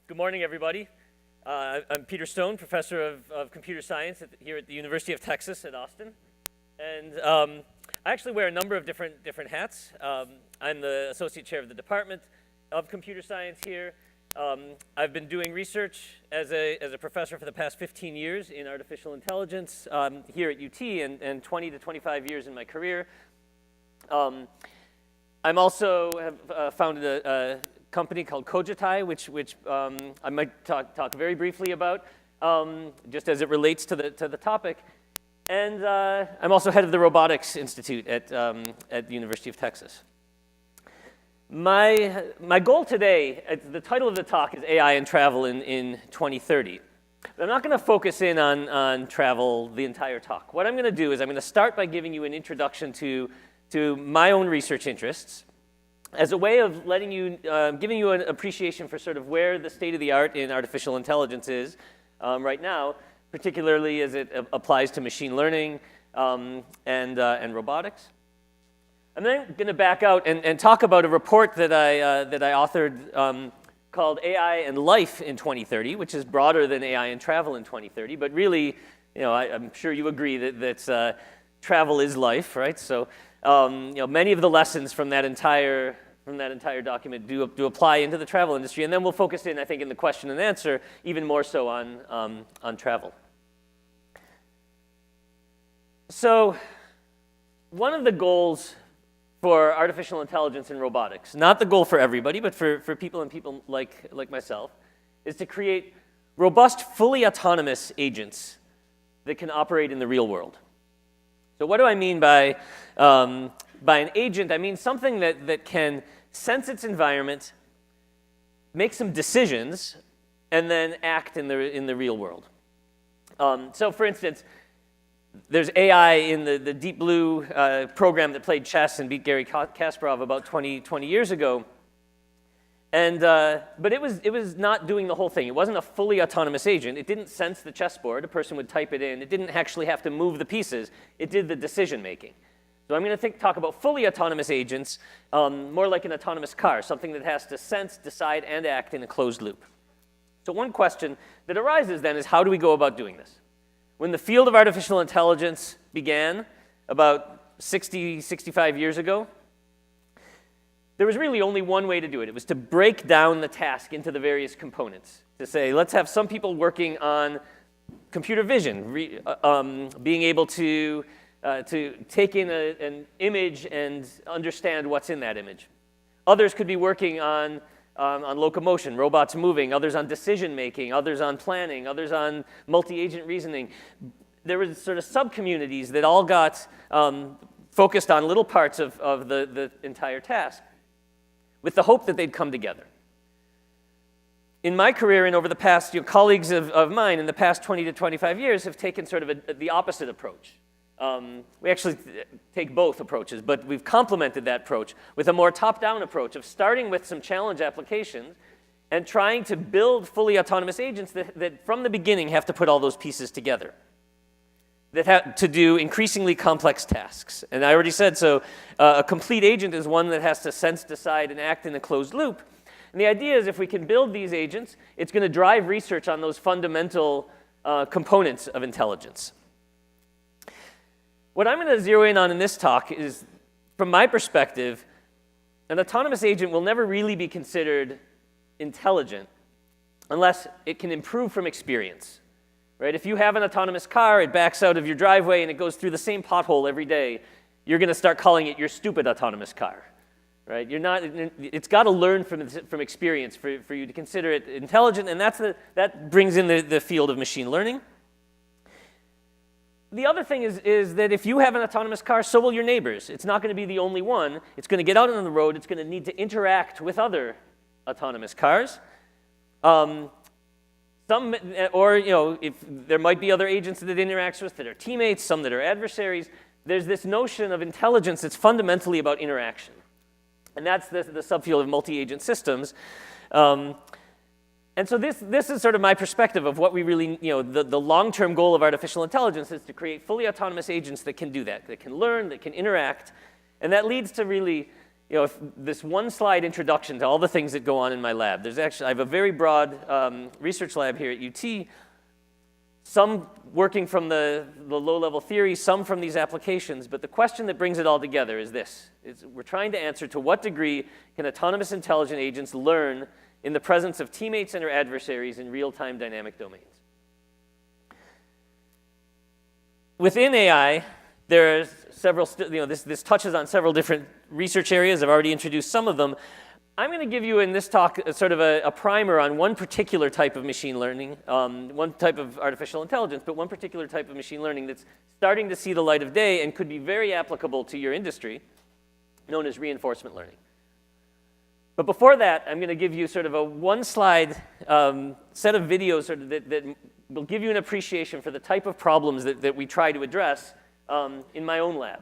Good morning, everybody. I'm Peter Stone, professor of computer science here at the University of Texas at Austin. And I actually wear a number of different hats. I'm the associate chair of the Department of Computer Science here. I've been doing research as a professor for the past 15 years in artificial intelligence here at UT and 20 to 25 years in my career. I'm also have founded a company called Cogitai, which I might talk very briefly about, just as it relates to the topic. And I'm also head of the Robotics Institute at the University of Texas. My goal today, the title of the talk is AI and Travel in 2030. But I'm not going to focus in on travel the entire talk. What I'm going to do is I'm going to start by giving you an introduction to my own research interests, as a way of letting you, giving you an appreciation for sort of where the state of the art in artificial intelligence is right now, particularly as it applies to machine learning and robotics. I'm then going to back out and talk about a report that I authored called AI and Life in 2030, which is broader than AI and Travel in 2030. But really, I'm sure you agree that travel is life, right? So, many of the lessons from that entire document do apply into the travel industry, and then we'll focus in, I think, in the question and answer, even more so on travel. So, one of the goals for artificial intelligence and robotics, not the goal for everybody, but for people like myself, is to create robust, fully autonomous agents that can operate in the real world. So what do I mean by an agent? I mean something that can sense its environment, make some decisions, and then act in the real world. So for instance, there's AI in the Deep Blue program that played chess and beat Garry Kasparov about 20 years ago. And but it was not doing the whole thing. It wasn't a fully autonomous agent. It didn't sense the chessboard. A person would type it in. It didn't actually have to move the pieces. It did the decision making. So I'm going to talk about fully autonomous agents, more like an autonomous car, something that has to sense, decide, and act in a closed loop. So one question that arises then is, how do we go about doing this? When the field of artificial intelligence began about 65 years ago, there was really only one way to do it. It was to break down the task into the various components. To say, let's have some people working on computer vision, being able to take in an image and understand what's in that image. Others could be working on locomotion, robots moving, others on decision making, others on planning, others on multi-agent reasoning. There were sort of sub-communities that all got focused on little parts of the entire task, with the hope that they'd come together. In my career and over the past, colleagues of mine in the past 20 to 25 years have taken sort of the opposite approach. We actually take both approaches, but we've complemented that approach with a more top-down approach of starting with some challenge applications and trying to build fully autonomous agents that from the beginning have to put all those pieces together, that have to do increasingly complex tasks. And I already said, so a complete agent is one that has to sense, decide, and act in a closed loop. And the idea is if we can build these agents, it's going to drive research on those fundamental components of intelligence. What I'm going to zero in on in this talk is, from my perspective, an autonomous agent will never really be considered intelligent unless it can improve from experience. Right? If you have an autonomous car, it backs out of your driveway and it goes through the same pothole every day, you're going to start calling it your stupid autonomous car. Right? It's got to learn from experience for you to consider it intelligent, and that brings in the field of machine learning. The other thing is that if you have an autonomous car, so will your neighbors. It's not going to be the only one. It's going to get out on the road. It's going to need to interact with other autonomous cars. If there might be other agents that it interacts with that are teammates, some that are adversaries. There's this notion of intelligence that's fundamentally about interaction. And that's the subfield of multi-agent systems. And so this is sort of my perspective of what we really, the long-term goal of artificial intelligence is to create fully autonomous agents that can do that can learn, that can interact. And that leads to really this one-slide introduction to all the things that go on in my lab. I have a very broad research lab here at UT, some working from the low-level theory, some from these applications, but the question that brings it all together is this. We're trying to answer, to what degree can autonomous intelligent agents learn in the presence of teammates and or adversaries in real-time dynamic domains? Within AI, there are several, this touches on several different research areas. I've already introduced some of them. I'm going to give you in this talk sort of a primer on one particular type of machine learning, one type of artificial intelligence, but one particular type of machine learning that's starting to see the light of day and could be very applicable to your industry, known as reinforcement learning. But before that, I'm going to give you sort of a one-slide set of videos sort of that will give you an appreciation for the type of problems that we try to address in my own lab.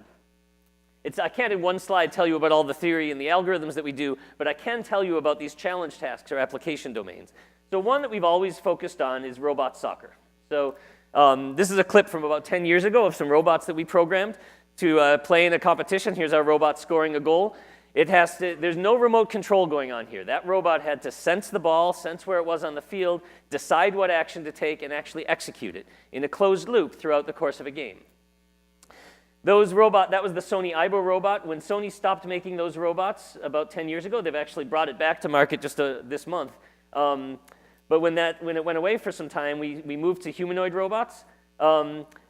I can't in one slide tell you about all the theory and the algorithms that we do, but I can tell you about these challenge tasks or application domains. So one that we've always focused on is robot soccer. So this is a clip from about 10 years ago of some robots that we programmed to play in a competition. Here's our robot scoring a goal. There's no remote control going on here. That robot had to sense the ball, sense where it was on the field, decide what action to take, and actually execute it in a closed loop throughout the course of a game. That was the Sony Aibo robot. When Sony stopped making those robots about 10 years ago, they've actually brought it back to market just this month. But when it went away for some time, we moved to humanoid robots.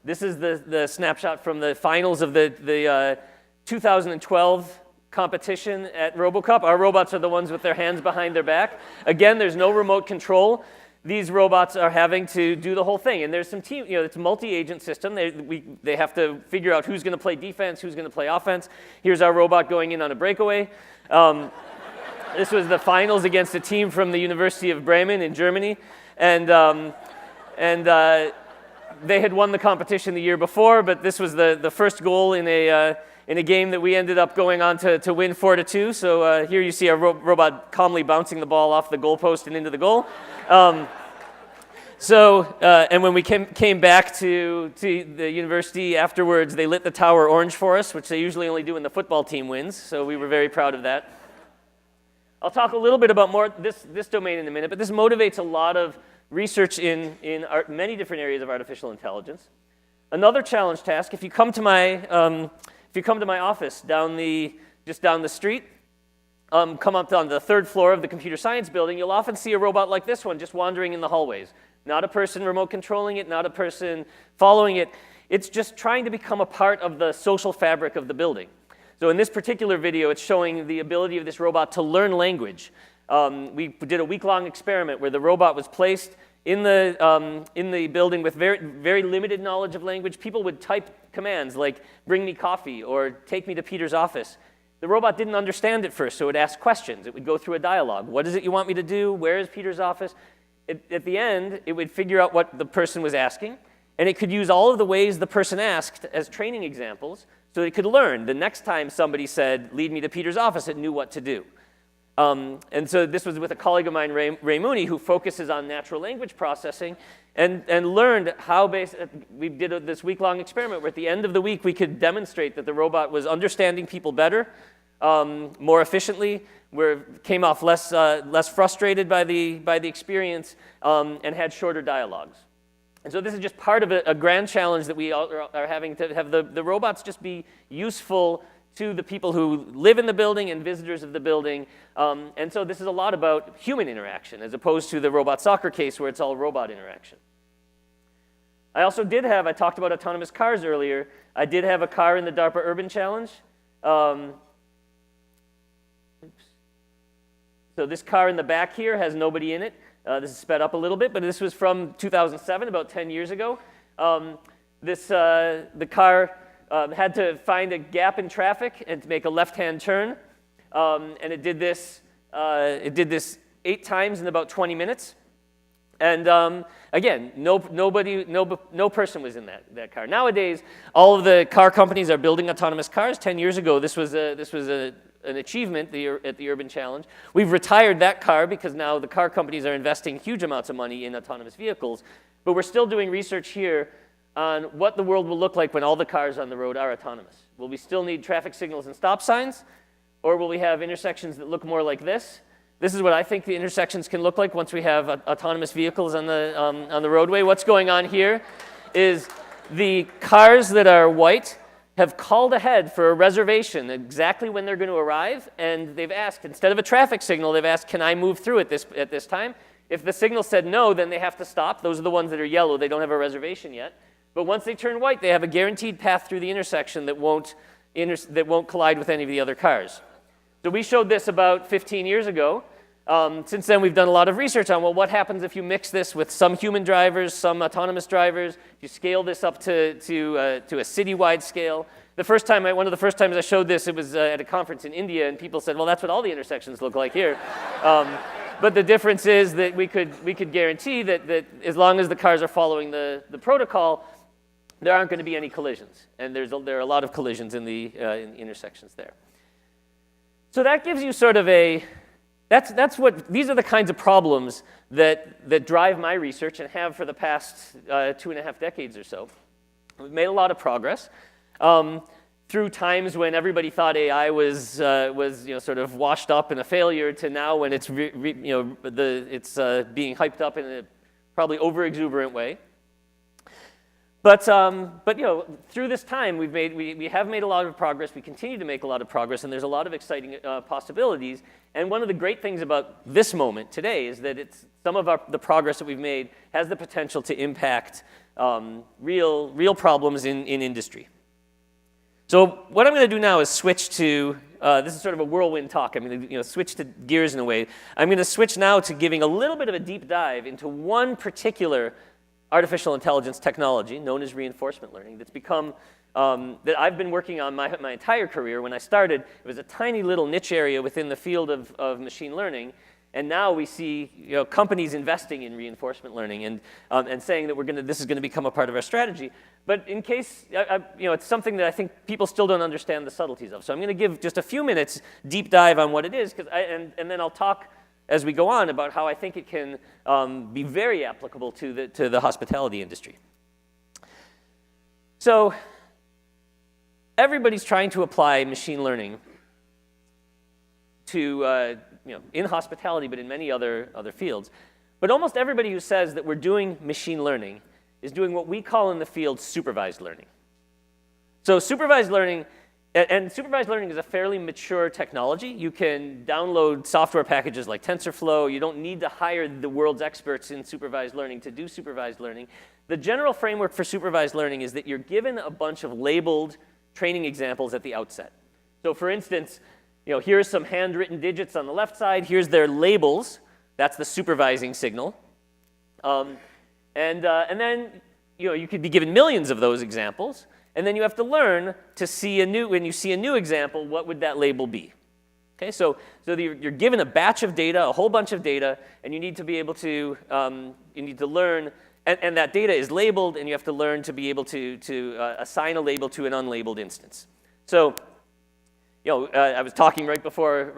This is the snapshot from the finals of the 2012 competition at RoboCup. Our robots are the ones with their hands behind their back. Again, there's no remote control. These robots are having to do the whole thing. And there's some team, it's a multi-agent system. They have to figure out who's going to play defense, who's going to play offense. Here's our robot going in on a breakaway. This was the finals against a team from the University of Bremen in Germany. And they had won the competition the year before, but this was the first goal in a game that we ended up going on to win 4-2. So here you see a robot calmly bouncing the ball off the goalpost and into the goal. And when we came back to the university afterwards, they lit the tower orange for us, which they usually only do when the football team wins. So we were very proud of that. I'll talk a little bit about this domain in a minute, but this motivates a lot of research in many different areas of artificial intelligence. Another challenge task: if you come to my office just down the street, come up on the third floor of the computer science building, you'll often see a robot like this one just wandering in the hallways. Not a person remote controlling it, not a person following it. It's just trying to become a part of the social fabric of the building. So in this particular video, it's showing the ability of this robot to learn language. We did a week-long experiment where the robot was placed in the building with very, very limited knowledge of language. People would type commands like, bring me coffee, or take me to Peter's office. The robot didn't understand it first, so it would ask questions. It would go through a dialogue. What is it you want me to do? Where is Peter's office? At the end, it would figure out what the person was asking, and it could use all of the ways the person asked as training examples so that it could learn. The next time somebody said, lead me to Peter's office, it knew what to do. And so this was with a colleague of mine, Ray Mooney, who focuses on natural language processing, and learned how we did this week-long experiment where at the end of the week we could demonstrate that the robot was understanding people better, more efficiently, came off less frustrated by the experience, and had shorter dialogues. And so this is just part of a grand challenge that we are having to have the robots just be useful to the people who live in the building and visitors of the building. And so this is a lot about human interaction as opposed to the robot soccer case where it's all robot interaction. I talked about autonomous cars earlier. I did have a car in the DARPA Urban Challenge. So this car in the back here has nobody in it. This is sped up a little bit, but this was from 2007, about 10 years ago. The car had to find a gap in traffic and to make a left-hand turn, and it did this 8 times in about 20 minutes. And again, no person was in that car. Nowadays, all of the car companies are building autonomous cars. 10 years ago, this was an achievement at the Urban Challenge. We've retired that car because now the car companies are investing huge amounts of money in autonomous vehicles. But we're still doing research here on what the world will look like when all the cars on the road are autonomous. Will we still need traffic signals and stop signs? Or will we have intersections that look more like this? This is what I think the intersections can look like once we have autonomous vehicles on the roadway. What's going on here is the cars that are white have called ahead for a reservation exactly when they're going to arrive, and they've asked, instead of a traffic signal, they've asked, can I move through at this time? If the signal said no, then they have to stop. Those are the ones that are yellow. They don't have a reservation yet. But once they turn white, they have a guaranteed path through the intersection that won't collide with any of the other cars. So we showed this about 15 years ago. Since then, we've done a lot of research on, well, what happens if you mix this with some human drivers, some autonomous drivers? You scale this up to a citywide scale. One of the first times I showed this, it was at a conference in India, and people said, well, that's what all the intersections look like here. But the difference is that we could guarantee that as long as the cars are following the protocol, there aren't going to be any collisions. And there are a lot of collisions in the intersections there. So that gives you sort of these are the kinds of problems that drive my research and have for the past 2.5 decades or so. We've made a lot of progress through times when everybody thought AI was sort of washed up and a failure, to now when it's being hyped up in a probably over-exuberant way. But through this time, we have made a lot of progress. We continue to make a lot of progress, and there's a lot of exciting possibilities. And one of the great things about this moment today is that some of the progress that we've made has the potential to impact real problems in industry. So what I'm going to do now is switch to this is sort of a whirlwind talk. I'm going to switch to gears in a way. I'm going to switch now to giving a little bit of a deep dive into one particular artificial intelligence technology known as reinforcement learning that's become, that I've been working on my entire career. When I started, it was a tiny little niche area within the field of machine learning, and now we see companies investing in reinforcement learning and saying that this is going to become a part of our strategy. But in case, it's something that I think people still don't understand the subtleties of. So I'm going to give just a few minutes deep dive on what it is, and then I'll talk as we go on about how I think it can be very applicable to the hospitality industry. So everybody's trying to apply machine learning to in hospitality, but in many other fields. But almost everybody who says that we're doing machine learning is doing what we call in the field supervised learning. So supervised learning. And supervised learning is a fairly mature technology. You can download software packages like TensorFlow. You don't need to hire the world's experts in supervised learning to do supervised learning. The general framework for supervised learning is that you're given a bunch of labeled training examples at the outset. So for instance, here's some handwritten digits on the left side. Here's their labels. That's the supervising signal. And then you could be given millions of those examples. And then you have to learn to see when you see a new example, what would that label be? Okay, so you're given a batch of data, a whole bunch of data, and you need to be able to, learn, and that data is labeled, and you have to learn to be able to assign a label to an unlabeled instance. So, I was talking right before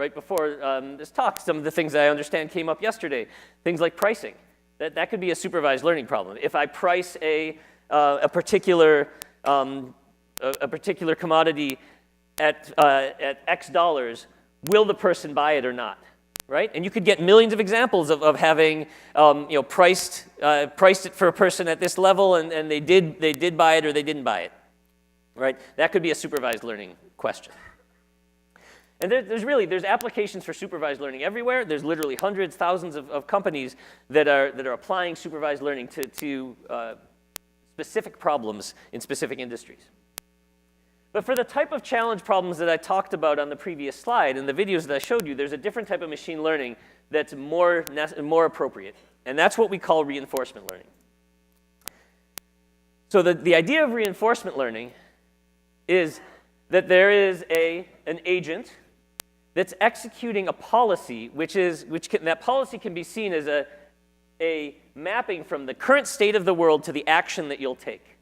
this talk, some of the things that I understand came up yesterday, things like pricing. That could be a supervised learning problem. If I price a particular commodity at X dollars, will the person buy it or not, right? And you could get millions of examples of having priced it for a person at this level, and they did buy it or they didn't buy it, right? That could be a supervised learning question. And there's applications for supervised learning everywhere. There's literally hundreds, thousands of companies that are applying supervised learning to specific problems in specific industries. But for the type of challenge problems that I talked about on the previous slide and the videos that I showed you, there's a different type of machine learning that's more appropriate. And that's what we call reinforcement learning. So the idea of reinforcement learning is that there is an agent that's executing a policy, that policy can be seen as a mapping from the current state of the world to the action that you'll take.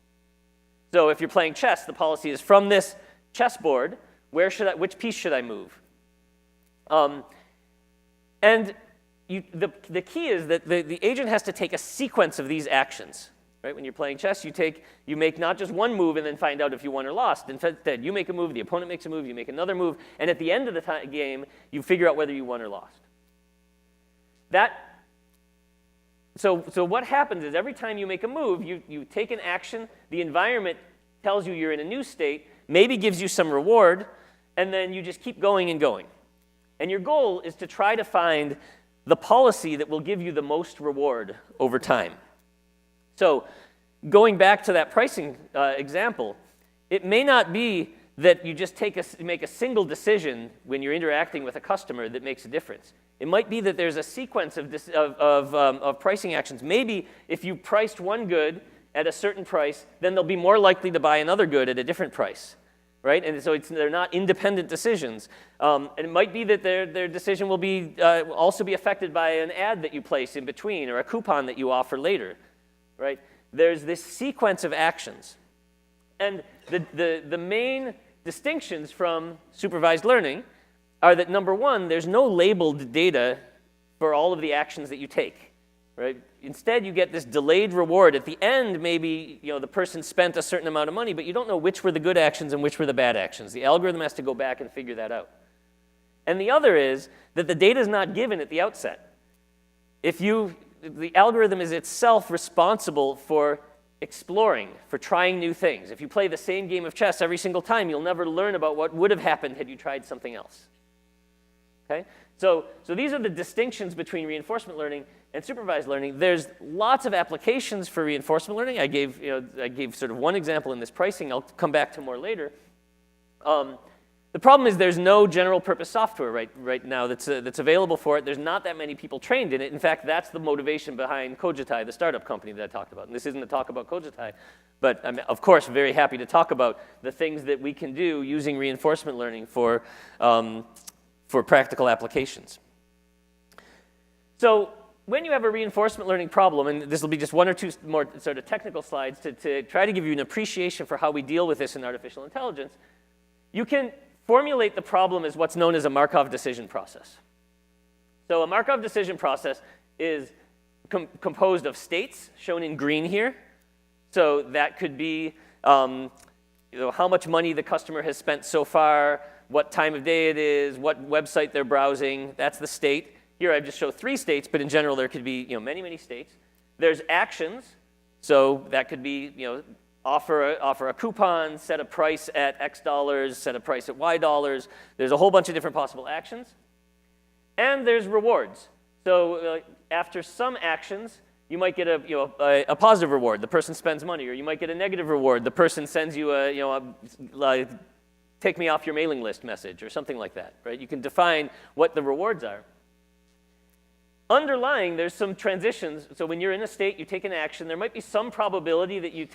So if you're playing chess, the policy is from this chessboard, which piece should I move? And the key is that the agent has to take a sequence of these actions. right? When you're playing chess, you make not just one move and then find out if you won or lost. Instead, you make a move, the opponent makes a move, you make another move, and at the end of the game, you figure out whether you won or lost. So what happens is every time you make a move, you take an action, the environment tells you you're in a new state, maybe gives you some reward, and then you just keep going and going. And your goal is to try to find the policy that will give you the most reward over time. So going back to that pricing example, it may not be that you just make a single decision when you're interacting with a customer that makes a difference. It might be that there's a sequence of pricing actions. Maybe if you priced one good at a certain price, then they'll be more likely to buy another good at a different price, right? And so they're not independent decisions. And it might be that their decision will also be affected by an ad that you place in between or a coupon that you offer later, right? There's this sequence of actions. And the main distinctions from supervised learning are that, number one, there's no labeled data for all of the actions that you take, right? Instead, you get this delayed reward. At the end, maybe the person spent a certain amount of money, but you don't know which were the good actions and which were the bad actions. The algorithm has to go back and figure that out. And the other is that the data is not given at the outset. The algorithm is itself responsible for exploring, for trying new things. If you play the same game of chess every single time, you'll never learn about what would have happened had you tried something else. Okay? So these are the distinctions between reinforcement learning and supervised learning. There's lots of applications for reinforcement learning. I gave sort of one example in this pricing. I'll come back to more later. The problem is there's no general purpose software right now that's available for it. There's not that many people trained in it. In fact, that's the motivation behind Cogitai, the startup company that I talked about. And this isn't a talk about Cogitai, but I'm, of course, very happy to talk about the things that we can do using reinforcement learning for practical applications. So when you have a reinforcement learning problem, and this will be just one or two more sort of technical slides to try to give you an appreciation for how we deal with this in artificial intelligence, you can formulate the problem as what's known as a Markov decision process. So a Markov decision process is composed of states, shown in green here. So that could be how much money the customer has spent so far, what time of day it is, what website they're browsing. That's the state. Here I just show 3 states, but in general there could be many, many states. There's actions. So that could be offer a coupon, set a price at X dollars, set a price at Y dollars. There's a whole bunch of different possible actions. And there's rewards. So after some actions, you might get a positive reward. The person spends money. Or you might get a negative reward. The person sends you a take me off your mailing list message or something like that, right? You can define what the rewards are. Underlying, there's some transitions. So when you're in a state, you take an action. There might be some probability that you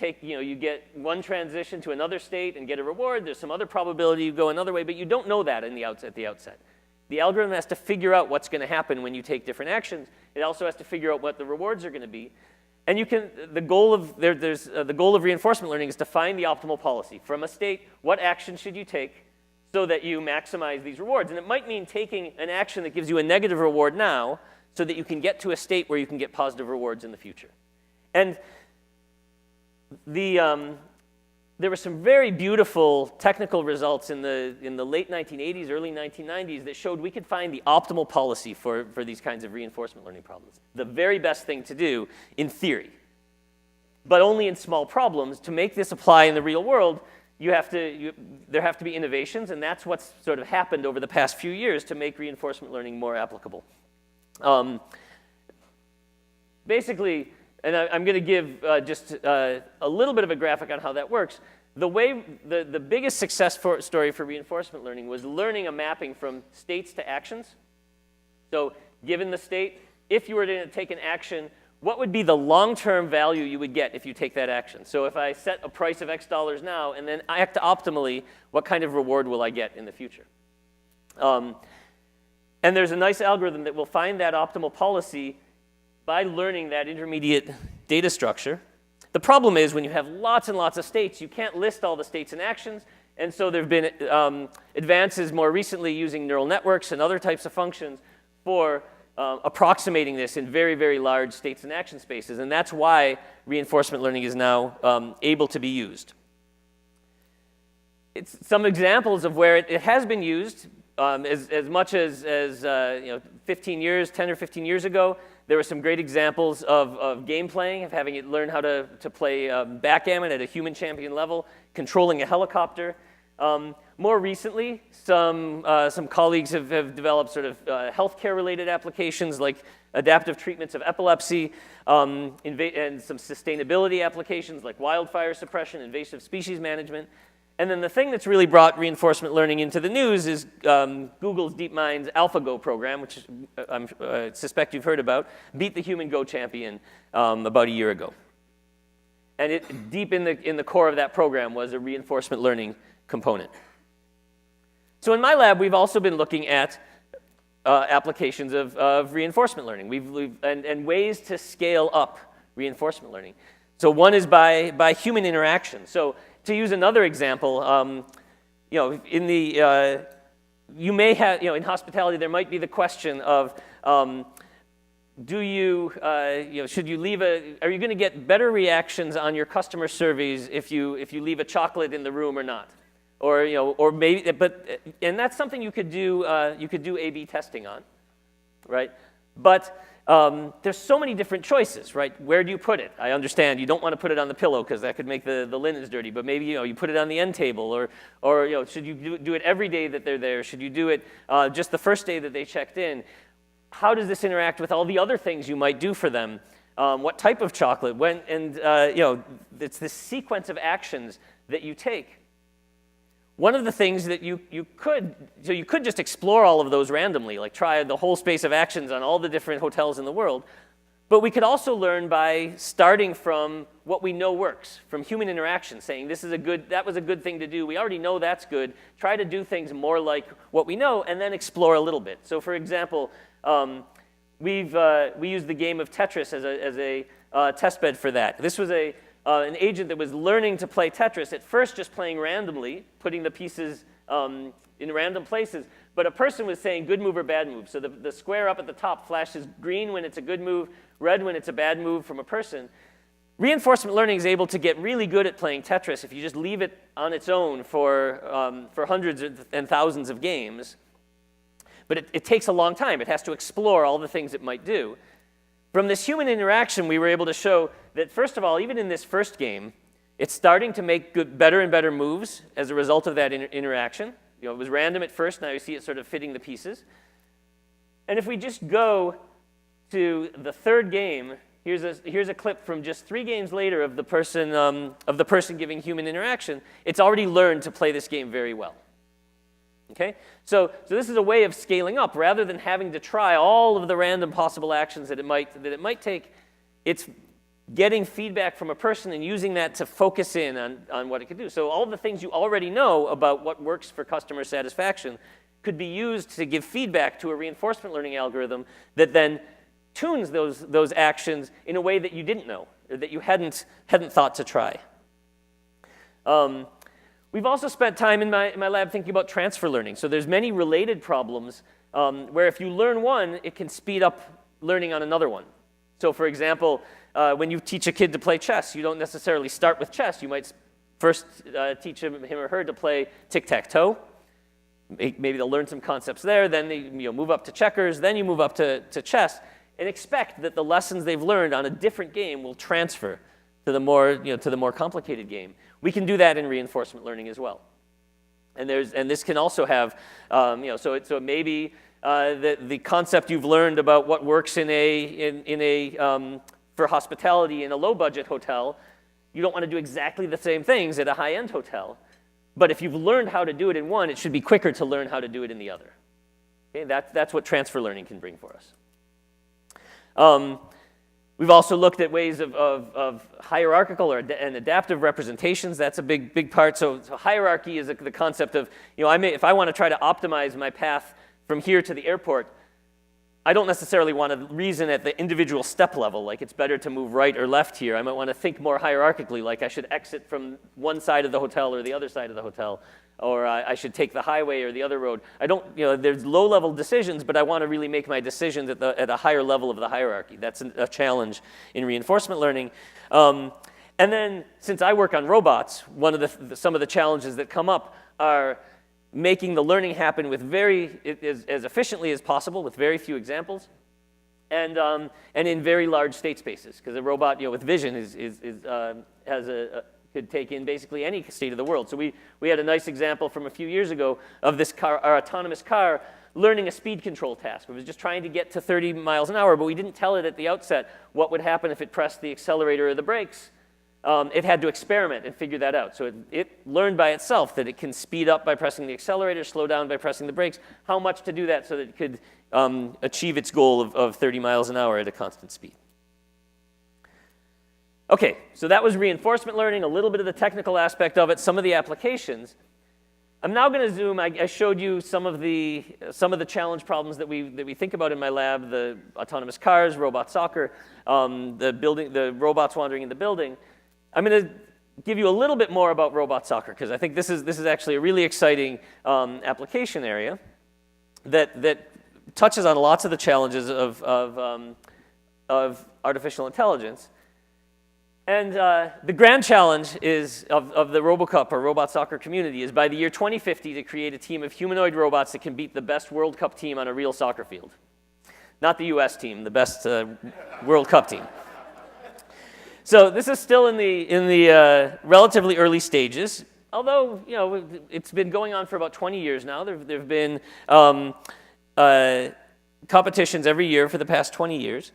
get one transition to another state and get a reward. There's some other probability you go another way, but you don't know that at the outset. The algorithm has to figure out what's going to happen when you take different actions. It also has to figure out what the rewards are going to be. And the goal of reinforcement learning is to find the optimal policy. From a state, what action should you take so that you maximize these rewards? And it might mean taking an action that gives you a negative reward now so that you can get to a state where you can get positive rewards in the future. And there were some very beautiful technical results in the late 1980s, early 1990s that showed we could find the optimal policy for these kinds of reinforcement learning problems. The very best thing to do in theory, but only in small problems. To make this apply in the real world, there have to be innovations, and that's what's sort of happened over the past few years to make reinforcement learning more applicable. Basically, and I'm going to give just a little bit of a graphic on how that works. The biggest success story for reinforcement learning was learning a mapping from states to actions. So given the state, if you were to take an action, what would be the long-term value you would get if you take that action? So if I set a price of X dollars now and then I act optimally, what kind of reward will I get in the future? And there's a nice algorithm that will find that optimal policy by learning that intermediate data structure. The problem is when you have lots and lots of states, you can't list all the states and actions. And so there have been advances more recently using neural networks and other types of functions for approximating this in very, very large states and action spaces, and that's why reinforcement learning is now able to be used. It's some examples of where it has been used as much as 15 years, 10 or 15 years ago. There were some great examples of game playing, of having it learn how to play backgammon at a human champion level, controlling a helicopter. More recently, some colleagues have developed sort of healthcare-related applications like adaptive treatments of epilepsy, and some sustainability applications like wildfire suppression, invasive species management. And then the thing that's really brought reinforcement learning into the news is Google's DeepMind's AlphaGo program, which I suspect you've heard about, beat the human Go champion about a year ago. And deep in the core of that program was a reinforcement learning component. So in my lab, we've also been looking at applications of reinforcement learning and ways to scale up reinforcement learning. So one is by human interaction. So to use another example, you may have, in hospitality, there might be the question of, should you leave are you going to get better reactions on your customer surveys if you leave a chocolate in the room or not? Or maybe, and that's something you could do A/B testing on, right? But there's so many different choices, right? Where do you put it? I understand you don't want to put it on the pillow because that could make the linens dirty, but maybe you put it on the end table, or should you do it every day that they're there? Should you do it just the first day that they checked in? How does this interact with all the other things you might do for them? What type of chocolate? When? And it's this sequence of actions that you take. One of the things that you could just explore all of those randomly, like try the whole space of actions on all the different hotels in the world, but we could also learn by starting from what we know works, from human interaction, saying that was a good thing to do, we already know that's good, try to do things more like what we know, and then explore a little bit. So for example, we used the game of Tetris as a test bed for that. This was an agent that was learning to play Tetris, at first just playing randomly, putting the pieces in random places, but a person was saying good move or bad move. So the square up at the top flashes green when it's a good move, red when it's a bad move from a person. Reinforcement learning is able to get really good at playing Tetris if you just leave it on its own for hundreds and thousands of games. But it takes a long time. It has to explore all the things it might do. From this human interaction, we were able to show that, first of all, even in this first game, it's starting to make better and better moves as a result of that interaction. It was random at first, now you see it sort of fitting the pieces. And if we just go to the third game, here's a clip from just 3 games later of the person giving human interaction. It's already learned to play this game very well. Okay? So this is a way of scaling up. Rather than having to try all of the random possible actions that it might take, it's getting feedback from a person and using that to focus in on what it could do. So all the things you already know about what works for customer satisfaction could be used to give feedback to a reinforcement learning algorithm that then tunes those actions in a way that you didn't know, or that you hadn't thought to try. We've also spent time in my lab thinking about transfer learning. So there's many related problems where if you learn one, it can speed up learning on another one. So for example, when you teach a kid to play chess, you don't necessarily start with chess. You might first teach him or her to play tic-tac-toe. Maybe they'll learn some concepts there, then they move up to checkers, then you move up to chess, and expect that the lessons they've learned on a different game will transfer to the more complicated game. We can do that in reinforcement learning as well. And this can also have, so maybe the concept you've learned about what works for hospitality in a low-budget hotel, you don't want to do exactly the same things at a high-end hotel. But if you've learned how to do it in one, it should be quicker to learn how to do it in the other. Okay, that's what transfer learning can bring for us. We've also looked at ways of hierarchical and adaptive representations. That's a big part. So hierarchy is the concept of, if I want to try to optimize my path from here to the airport, I don't necessarily want to reason at the individual step level, like it's better to move right or left here. I might want to think more hierarchically, like I should exit from one side of the hotel or the other side of the hotel. or I should take the highway or the other road. I don't, there's low-level decisions, but I want to really make my decisions at a higher level of the hierarchy. That's a challenge in reinforcement learning. And then, since I work on robots, some of the challenges that come up are making the learning happen with as efficiently as possible, with very few examples, and in very large state spaces, because a robot, with vision could take in basically any state of the world. So we had a nice example from a few years ago of this car, our autonomous car, learning a speed control task. It was just trying to get to 30 miles an hour, but we didn't tell it at the outset what would happen if it pressed the accelerator or the brakes. It had to experiment and figure that out. So it learned by itself that it can speed up by pressing the accelerator, slow down by pressing the brakes, how much to do that so that it could achieve its goal of 30 miles an hour at a constant speed. Okay, so that was reinforcement learning, a little bit of the technical aspect of it, some of the applications. I'm now going to zoom. I showed you some of the challenge problems that we think about in my lab: the autonomous cars, robot soccer, the robots wandering in the building. I'm going to give you a little bit more about robot soccer, because I think this is actually a really exciting application area that touches on lots of the challenges of artificial intelligence. And the grand challenge of the RoboCup, or robot soccer community, is by the year 2050 to create a team of humanoid robots that can beat the best World Cup team on a real soccer field. Not the US team, the best World Cup team. So this is still in the relatively early stages, although it's been going on for about 20 years now. There've been competitions every year for the past 20 years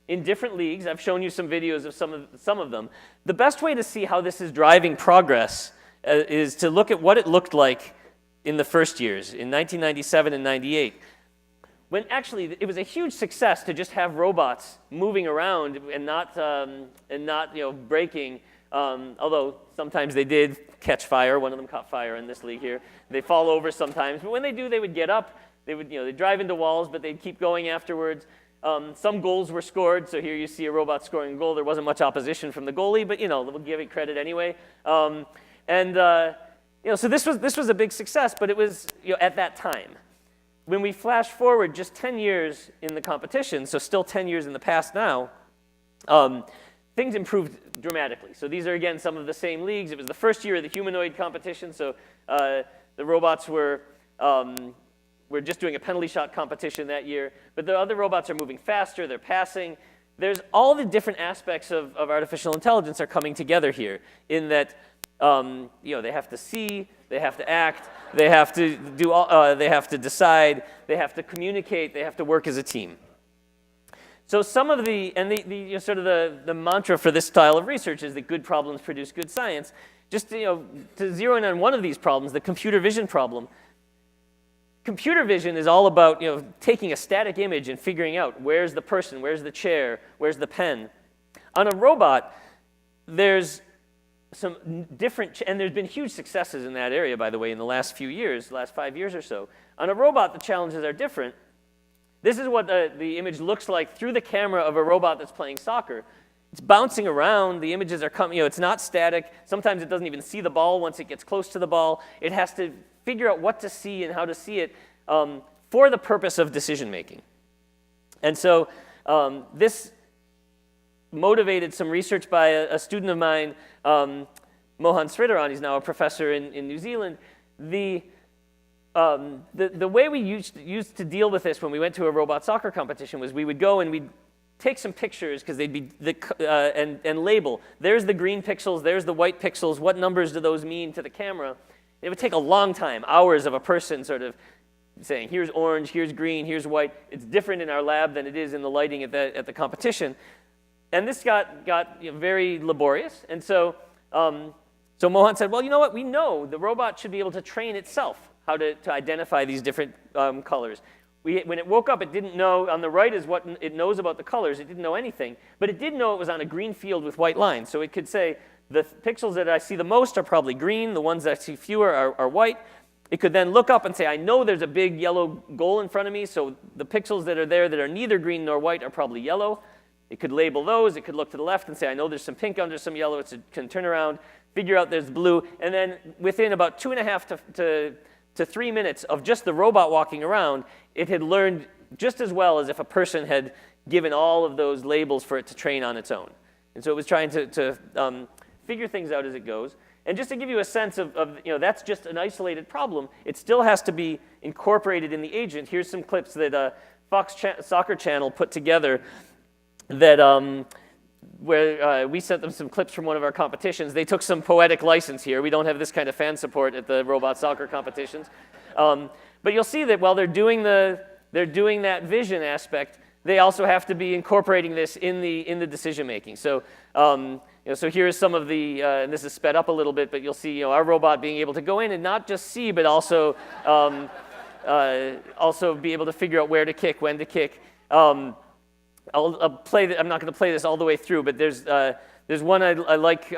in different leagues. I've shown you some videos of some of them. The best way to see how this is driving progress is to look at what it looked like in the first years, in 1997 and 98. When actually it was a huge success to just have robots moving around and not breaking. Although sometimes they did catch fire. One of them caught fire in this league here. They fall over sometimes, but when they do, they would get up. They'd drive into walls, but they'd keep going afterwards. Some goals were scored. So here you see a robot scoring a goal. There wasn't much opposition from the goalie, but we'll give it credit anyway. So this was a big success, but it was at that time. When we flash forward just 10 years in the competition, so still 10 years in the past now, things improved dramatically. So these are, again, some of the same leagues. It was the first year of the humanoid competition, so the robots were just doing a penalty shot competition that year. But the other robots are moving faster, they're passing. There's all the different aspects of artificial intelligence are coming together here in that they have to see, they have to act, they have to they have to decide, they have to communicate, they have to work as a team. So some of the mantra for this style of research is that good problems produce good science. Just to zero in on one of these problems, the computer vision problem. Computer vision is all about taking a static image and figuring out where's the person, where's the chair, where's the pen. On a robot, there's some different, and there's been huge successes in that area, by the way, in the last few years, the last 5 years or so. On a robot, the challenges are different. This is what the image looks like through the camera of a robot that's playing soccer. It's bouncing around. The images are coming. It's not static. Sometimes it doesn't even see the ball once it gets close to the ball. It has to figure out what to see and how to see it for the purpose of decision making. And so this motivated some research by a student of mine, Mohan Sridharan. He's now a professor in New Zealand. The way we used to deal with this when we went to a robot soccer competition was we would go and we'd take some pictures, because they'd be and label. There's the green pixels, there's the white pixels. What numbers do those mean to the camera? It would take a long time, hours of a person sort of saying, here's orange, here's green, here's white. It's different in our lab than it is in the lighting at the competition. And this got very laborious. And so Mohan said, well, you know what? We know the robot should be able to train itself how to identify these different colors. When it woke up, it didn't know. On the right is what it knows about the colors. It didn't know anything. But it did know it was on a green field with white lines. So it could say, the pixels that I see the most are probably green. The ones that I see fewer are white. It could then look up and say, I know there's a big yellow goal in front of me. So the pixels that are there that are neither green nor white are probably yellow. It could label those. It could look to the left and say, I know there's some pink under some yellow. It can turn around, figure out there's blue, and then within about 2.5 to 3 minutes of just the robot walking around, it had learned just as well as if a person had given all of those labels for it to train on its own. And so it was trying to figure things out as it goes. And just to give you a sense of that's just an isolated problem. It still has to be incorporated in the agent. Here's some clips that Fox Soccer Channel put together that where we sent them some clips from one of our competitions. They took some poetic license here. We don't have this kind of fan support at the robot soccer competitions. But you'll see that while they're doing that vision aspect, they also have to be incorporating this in the decision making. So so here's some of the, and this is sped up a little bit, but you'll see our robot being able to go in and not just see, but also also be able to figure out where to kick, when to kick. I'll play. I'm not going to play this all the way through, but there's one I like.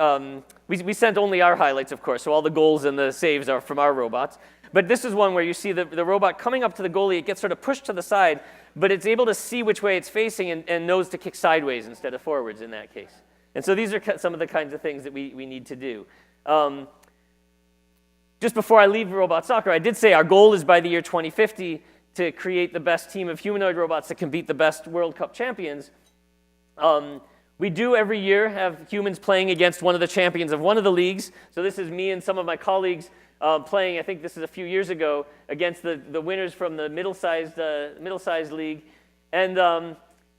We sent only our highlights, of course, so all the goals and the saves are from our robots. But this is one where you see the robot coming up to the goalie. It gets sort of pushed to the side, but it's able to see which way it's facing and knows to kick sideways instead of forwards in that case. And so these are some of the kinds of things that we need to do. Just before I leave robot soccer, I did say our goal is by the year 2050 to create the best team of humanoid robots that can beat the best World Cup champions. We do every year have humans playing against one of the champions of one of the leagues. So this is me and some of my colleagues playing, I think this is a few years ago, against the winners from the middle-sized league. And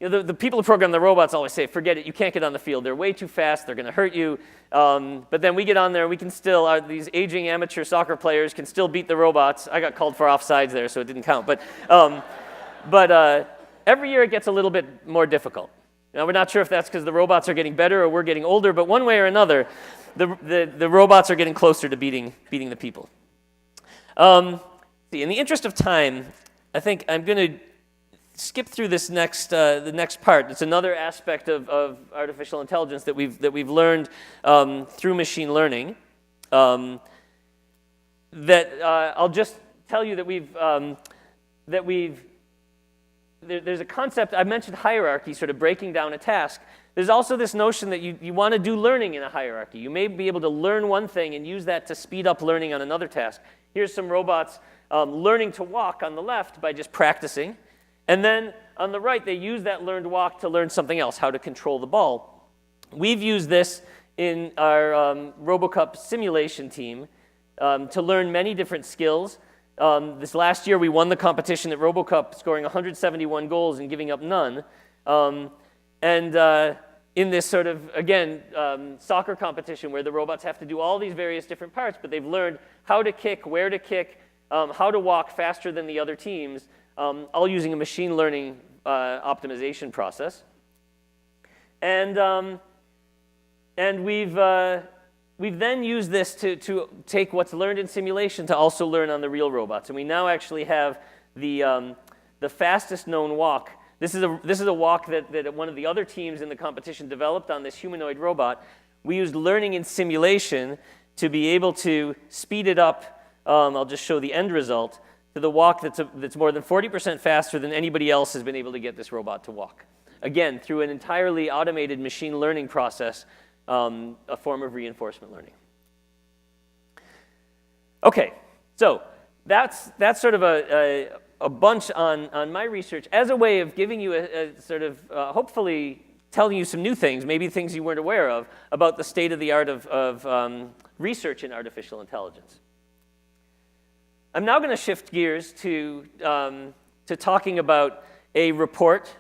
the people who program the robots always say, forget it, you can't get on the field. They're way too fast, they're going to hurt you. But then we get on there, we can still, these aging amateur soccer players can still beat the robots. I got called for offsides there, so it didn't count. But every year it gets a little bit more difficult. Now, we're not sure if that's because the robots are getting better or we're getting older, but one way or another, the robots are getting closer to beating the people. In the interest of time, I think I'm going to skip through this the next part. It's another aspect of artificial intelligence that we've learned through machine learning. I'll just tell you that there's a concept. I mentioned hierarchy, sort of breaking down a task. There's also this notion that you want to do learning in a hierarchy. You may be able to learn one thing and use that to speed up learning on another task. Here's some robots learning to walk on the left by just practicing. And then on the right, they use that learned walk to learn something else, how to control the ball. We've used this in our RoboCup simulation team to learn many different skills. This last year, we won the competition at RoboCup, scoring 171 goals and giving up none. In this sort of, again, soccer competition where the robots have to do all these various different parts, but they've learned how to kick, where to kick, how to walk faster than the other teams, all using a machine learning optimization process. And we've then used this to take what's learned in simulation to also learn on the real robots. And we now actually have the fastest known walk. This is a walk that one of the other teams in the competition developed on this humanoid robot. We used learning in simulation to be able to speed it up. I'll just show the end result to the walk that's more than 40% faster than anybody else has been able to get this robot to walk. Again, through an entirely automated machine learning process, a form of reinforcement learning. Okay, so that's sort of a bunch on my research as a way of giving you a sort of hopefully telling you some new things, maybe things you weren't aware of, about the state of the art of research in artificial intelligence. I'm now going to shift gears to talking about a report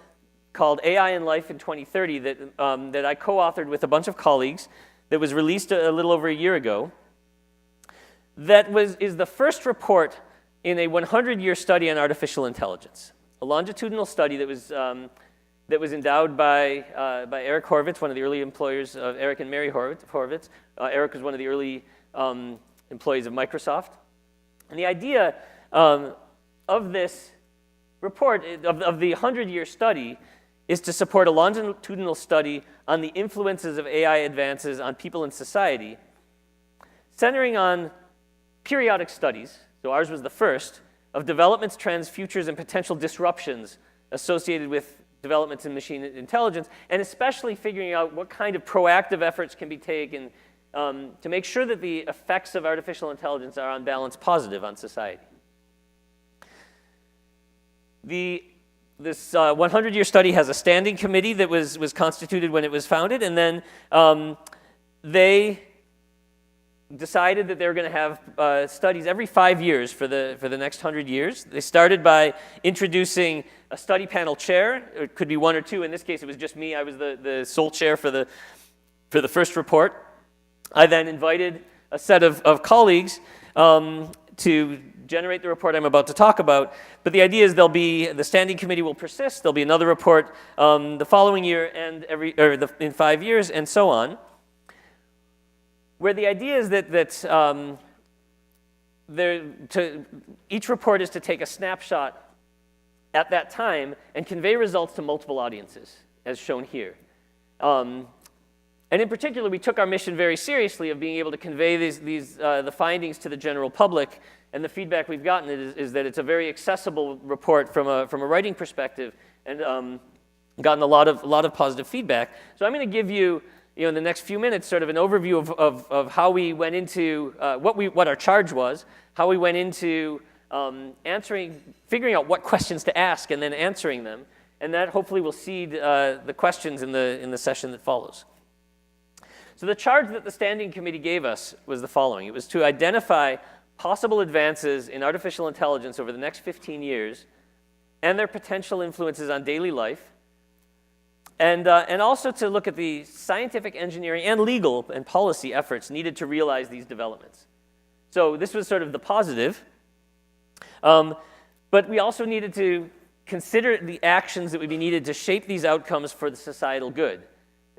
called AI in Life in 2030 that I co-authored with a bunch of colleagues that was released a little over a year ago. That is the first report in a 100-year study on artificial intelligence, a longitudinal study that was endowed by Eric Horvitz, one of the early employers of Eric and Mary Horvitz. Eric was one of the early employees of Microsoft. And the idea of this report, of the 100-year study, is to support a longitudinal study on the influences of AI advances on people and society, centering on periodic studies, so ours was the first, of developments, trends, futures, and potential disruptions associated with developments in machine intelligence, and especially figuring out what kind of proactive efforts can be taken to make sure that the effects of artificial intelligence are on balance positive on society. This 100-year study has a standing committee that was constituted when it was founded, and then they decided that they were going to have studies every 5 years for the next 100 years. They started by introducing a study panel chair. It could be one or two. In this case, it was just me. I was the sole chair for the first report. I then invited a set of colleagues to generate the report I'm about to talk about. But the idea is the standing committee will persist. There'll be another report the following year and in 5 years, and so on. Where the idea is that each report is to take a snapshot at that time and convey results to multiple audiences, as shown here. And in particular, we took our mission very seriously of being able to convey the findings to the general public. And the feedback we've gotten is that it's a very accessible report from a writing perspective, and gotten a lot of positive feedback. So I'm going to give you, in the next few minutes, sort of an overview of how we went into what our charge was, how we went into figuring out what questions to ask, and then answering them, and that hopefully will seed the questions in the session that follows. So the charge that the standing committee gave us was the following. It was to identify possible advances in artificial intelligence over the next 15 years and their potential influences on daily life, and also to look at the scientific, engineering, and legal and policy efforts needed to realize these developments. So this was sort of the positive, but we also needed to consider the actions that would be needed to shape these outcomes for the societal good,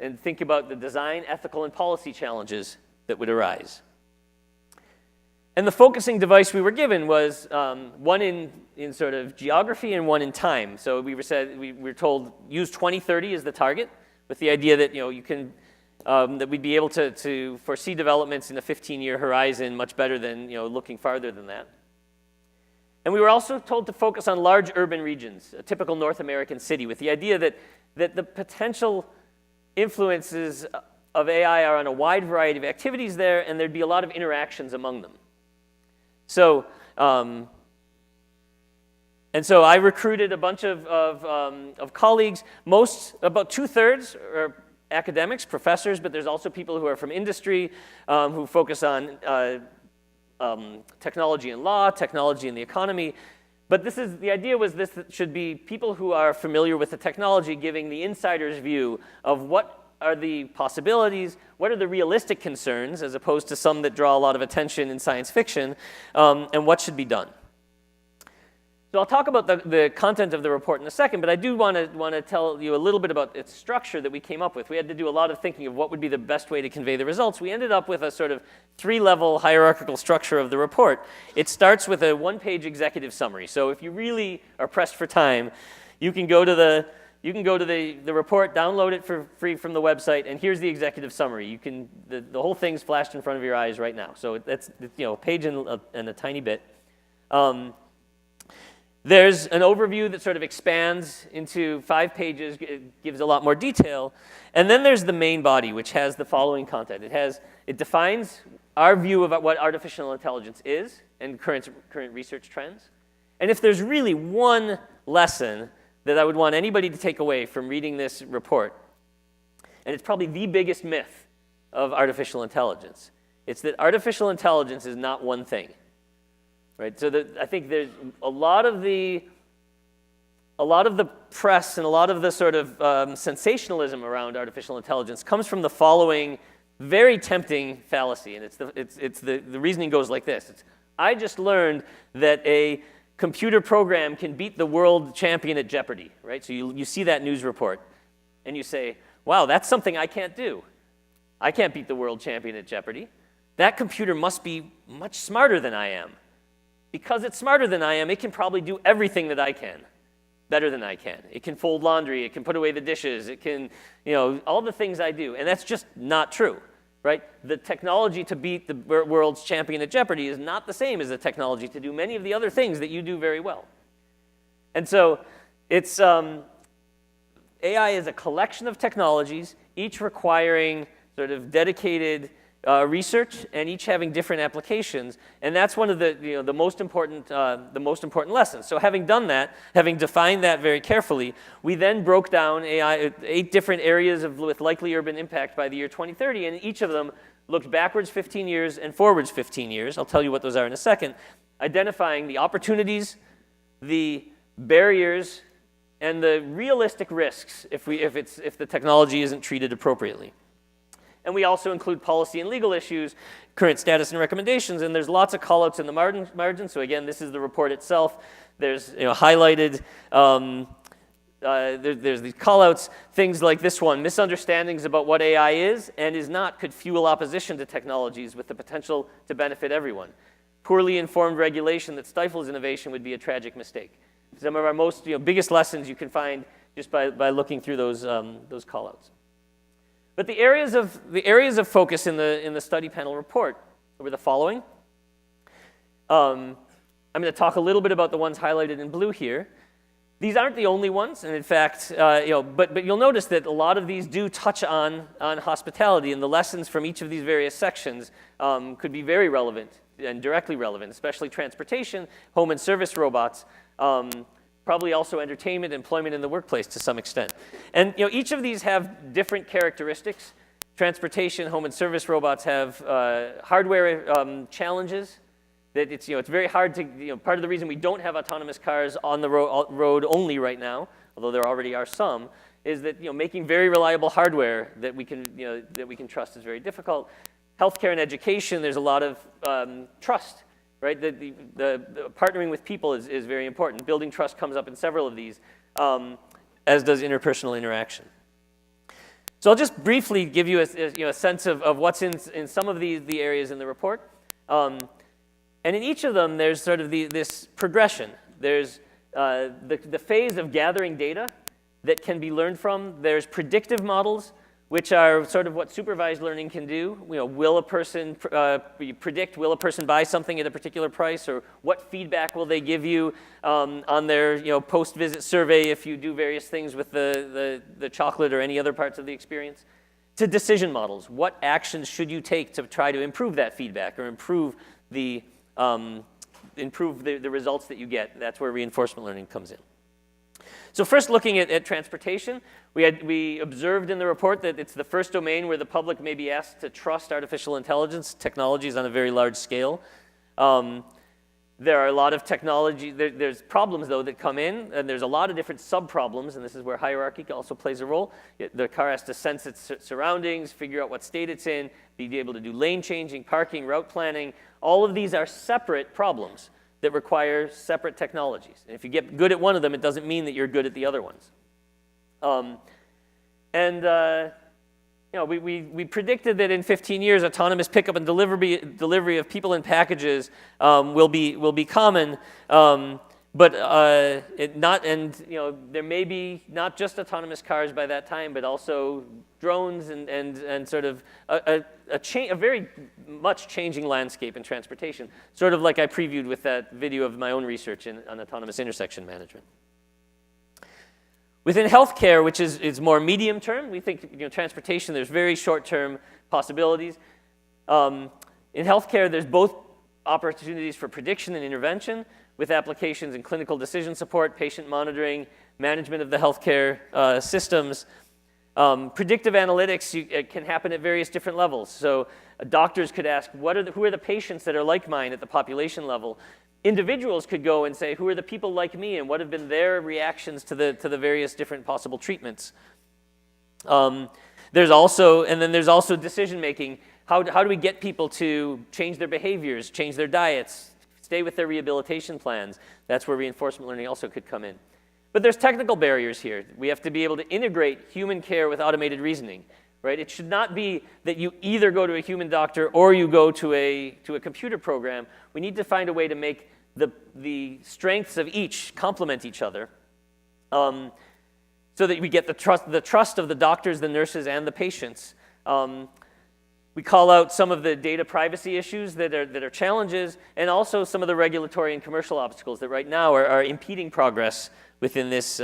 and think about the design, ethical, and policy challenges that would arise. And the focusing device we were given was one in sort of geography and one in time. So we were told use 2030 as the target, with the idea that that we'd be able to foresee developments in a 15-year horizon much better than looking farther than that. And we were also told to focus on large urban regions, a typical North American city, with the idea that the potential influences of AI are on a wide variety of activities there, and there'd be a lot of interactions among them. So, so I recruited a bunch of colleagues. About 2/3 are academics, professors, but there's also people who are from industry, who focus on technology and law, technology and the economy. But the idea was this should be people who are familiar with the technology, giving the insider's view of what are the possibilities, what are the realistic concerns, as opposed to some that draw a lot of attention in science fiction, and what should be done. So I'll talk about the content of the report in a second, but I do want to tell you a little bit about its structure that we came up with. We had to do a lot of thinking of what would be the best way to convey the results. We ended up with a sort of 3-level hierarchical structure of the report. It starts with a 1-page executive summary. So if you really are pressed for time, you can go to the report, download it for free from the website, and here's the executive summary. The whole thing's flashed in front of your eyes right now. So it's a page and a tiny bit. There's an overview that sort of expands into 5 pages. It gives a lot more detail. And then there's the main body, which has the following content. It defines our view about what artificial intelligence is and current research trends. And if there's really one lesson that I would want anybody to take away from reading this report, and it's probably the biggest myth of artificial intelligence, it's that artificial intelligence is not one thing, right? So I think there's a lot of the press and a lot of the sort of sensationalism around artificial intelligence comes from the following very tempting fallacy, and the reasoning goes like this. I just learned that a computer program can beat the world champion at Jeopardy, right? So you see that news report, and you say, wow, that's something I can't do. I can't beat the world champion at Jeopardy. That computer must be much smarter than I am. Because it's smarter than I am, it can probably do everything that I can, better than I can. It can fold laundry, it can put away the dishes, it can, all the things I do. And that's just not true. Right? The technology to beat the world's champion at Jeopardy is not the same as the technology to do many of the other things that you do very well. And so it's AI is a collection of technologies, each requiring sort of dedicated research, and each having different applications. And that's one of the most important lessons. So having done that, having defined that very carefully, we then broke down AI 8 different areas with likely urban impact by the year 2030, and each of them looked backwards 15 years and forwards 15 years. I'll tell you what those are in a second, identifying the opportunities, the barriers, and the realistic risks if the technology isn't treated appropriately. And we also include policy and legal issues, current status and recommendations, and there's lots of callouts in the margin. So again, this is the report itself. There's highlighted, there's these callouts, things like this one: misunderstandings about what AI is and is not could fuel opposition to technologies with the potential to benefit everyone. Poorly informed regulation that stifles innovation would be a tragic mistake. Some of our most biggest lessons you can find just by looking through those callouts. But the areas of focus in the study panel report were the following. I'm going to talk a little bit about the ones highlighted in blue here. These aren't the only ones, and in fact, but you'll notice that a lot of these do touch on hospitality, and the lessons from each of these various sections could be very relevant and directly relevant, especially transportation, home and service robots. Probably also entertainment, employment in the workplace to some extent. And each of these have different characteristics. Transportation, home and service robots have hardware challenges. That it's very hard to, part of the reason we don't have autonomous cars on the road only right now, although there already are some, is that making very reliable hardware that we can trust is very difficult. Healthcare and education, there's a lot of trust. Right, the partnering with people is very important. Building trust comes up in several of these, as does interpersonal interaction. So I'll just briefly give you a sense of what's in some of the areas in the report. And in each of them, there's sort of this progression. There's the phase of gathering data that can be learned from. There's predictive models, which are sort of what supervised learning can do. Will a person predict, will a person buy something at a particular price, or what feedback will they give you on their post-visit survey if you do various things with the chocolate or any other parts of the experience. To decision models, what actions should you take to try to improve that feedback or improve the results that you get. That's where reinforcement learning comes in. So first, looking at transportation, we observed in the report that it's the first domain where the public may be asked to trust artificial intelligence technologies on a very large scale. There are a lot of technology, there's problems though that come in, and there's a lot of different sub-problems, and this is where hierarchy also plays a role. The car has to sense its surroundings, figure out what state it's in, be able to do lane changing, parking, route planning. All of these are separate problems that require separate technologies. And if you get good at one of them, it doesn't mean that you're good at the other ones. We predicted that in 15 years, autonomous pickup and delivery of people and packages will be common. There may be not just autonomous cars by that time, but also drones and sort of a very much changing landscape in transportation, sort of like I previewed with that video of my own research on autonomous intersection management. Within healthcare, which is more medium term, we think transportation, there's very short term possibilities. In healthcare, there's both opportunities for prediction and intervention, with applications in clinical decision support, patient monitoring, management of the healthcare systems. Predictive analytics can happen at various different levels. So doctors could ask, who are the patients that are like mine at the population level? Individuals could go and say, who are the people like me, and what have been their reactions to the various different possible treatments? There's also decision making. How do we get people to change their behaviors, change their diets, stay with their rehabilitation plans? That's where reinforcement learning also could come in. But there's technical barriers here. We have to be able to integrate human care with automated reasoning, right? It should not be that you either go to a human doctor or you go to a computer program. We need to find a way to make the strengths of each complement each other, so that we get the trust of the doctors, the nurses, and the patients. We call out some of the data privacy issues that are challenges, and also some of the regulatory and commercial obstacles that right now are impeding progress within this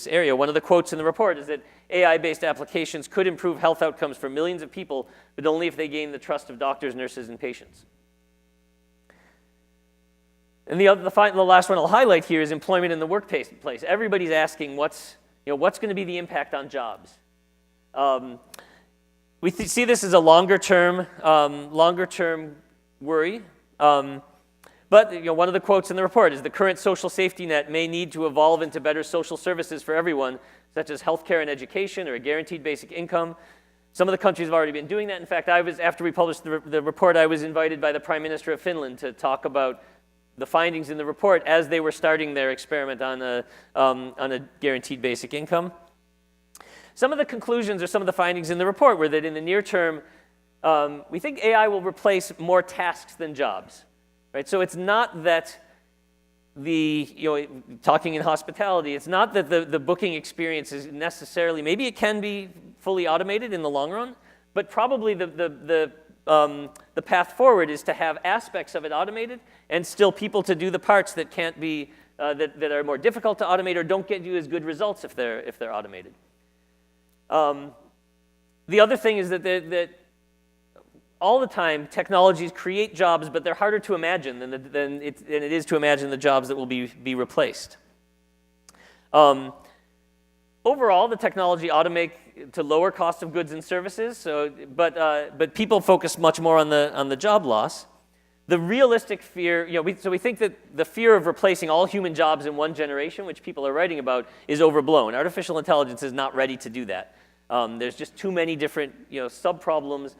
area. One of the quotes in the report is that AI-based applications could improve health outcomes for millions of people, but only if they gain the trust of doctors, nurses, and patients. And the last one I'll highlight here is employment in the workplace. Everybody's asking what's going to be the impact on jobs. We see this as a longer-term worry. But one of the quotes in the report is the current social safety net may need to evolve into better social services for everyone, such as healthcare and education or a guaranteed basic income. Some of the countries have already been doing that. In fact, after we published the report, I was invited by the Prime Minister of Finland to talk about the findings in the report as they were starting their experiment on a guaranteed basic income. Some of the conclusions or some of the findings in the report were that in the near term, we think AI will replace more tasks than jobs. Right? So it's not that talking in hospitality, it's not that the booking experience is necessarily, maybe it can be fully automated in the long run, but probably the path forward is to have aspects of it automated and still people to do the parts that can't be, that are more difficult to automate or don't get you as good results if they're automated. The other thing is that all the time technologies create jobs, but they're harder to imagine than it is to imagine the jobs that will be replaced. Overall, the technology ought to make to lower cost of goods and services. But people focus much more on the job loss. The realistic fear, so we think that the fear of replacing all human jobs in one generation, which people are writing about, is overblown. Artificial intelligence is not ready to do that. There's just too many different sub-problems.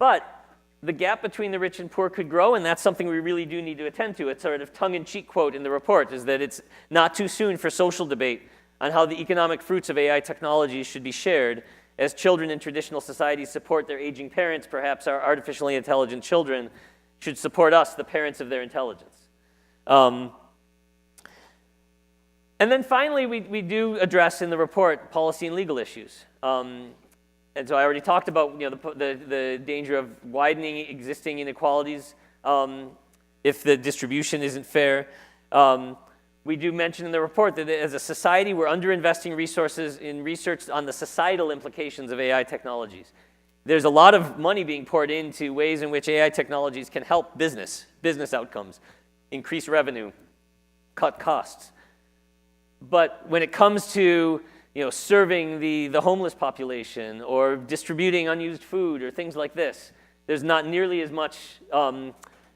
But the gap between the rich and poor could grow, and that's something we really do need to attend to. It's sort of tongue-in-cheek quote in the report is that it's not too soon for social debate on how the economic fruits of AI technologies should be shared. As children in traditional societies support their aging parents, perhaps our artificially intelligent children should support us, the parents of their intelligence. And then finally, we do address in the report policy and legal issues. And so I already talked about the danger of widening existing inequalities if the distribution isn't fair. We do mention in the report that as a society, we're underinvesting resources in research on the societal implications of AI technologies. There's a lot of money being poured into ways in which AI technologies can help business outcomes, increase revenue, cut costs. But when it comes to serving the homeless population or distributing unused food or things like this, there's not nearly as much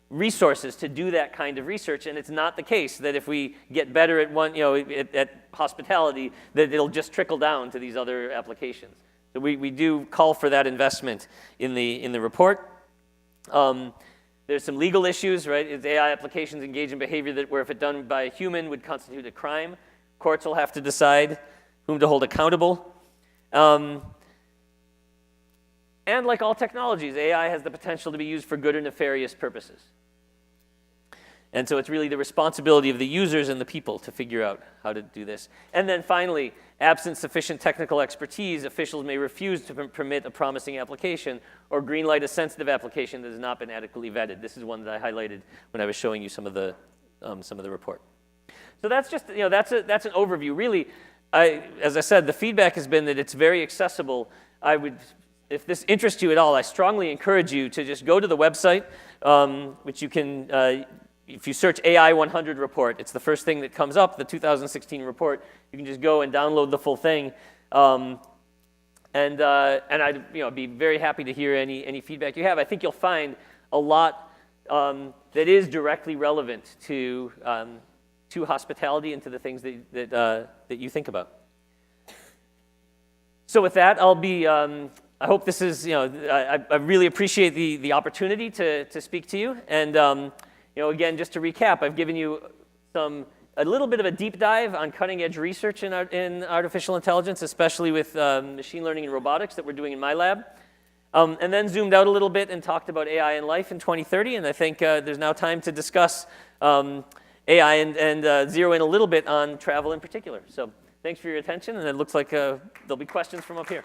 resources to do that kind of research, and it's not the case that if we get better at at hospitality, that it'll just trickle down to these other applications. So we do call for that investment in the report. There's some legal issues, right? Is AI applications engage in behavior that where if it done by a human would constitute a crime? Courts will have to decide whom to hold accountable. And like all technologies, AI has the potential to be used for good or nefarious purposes. And so it's really the responsibility of the users and the people to figure out how to do this. And then finally, absent sufficient technical expertise, officials may refuse to permit a promising application or greenlight a sensitive application that has not been adequately vetted. This is one that I highlighted when I was showing you some of the report. So that's just, that's an overview. Really, as I said, the feedback has been that it's very accessible. If this interests you at all, I strongly encourage you to just go to the website, which you can, if you search AI 100 report, it's the first thing that comes up, the 2016 report. You can just go and download the full thing. And I'd be very happy to hear any feedback you have. I think you'll find a lot that is directly relevant to hospitality and to the things that you think about. So with that, I hope this is, I really appreciate the opportunity to speak to you. And again, just to recap, I've given you a little bit of a deep dive on cutting-edge research in artificial intelligence, especially with machine learning and robotics that we're doing in my lab. And then zoomed out a little bit and talked about AI in life in 2030. And I think there's now time to discuss AI and zero in a little bit on travel in particular. So thanks for your attention, and it looks like there'll be questions from up here.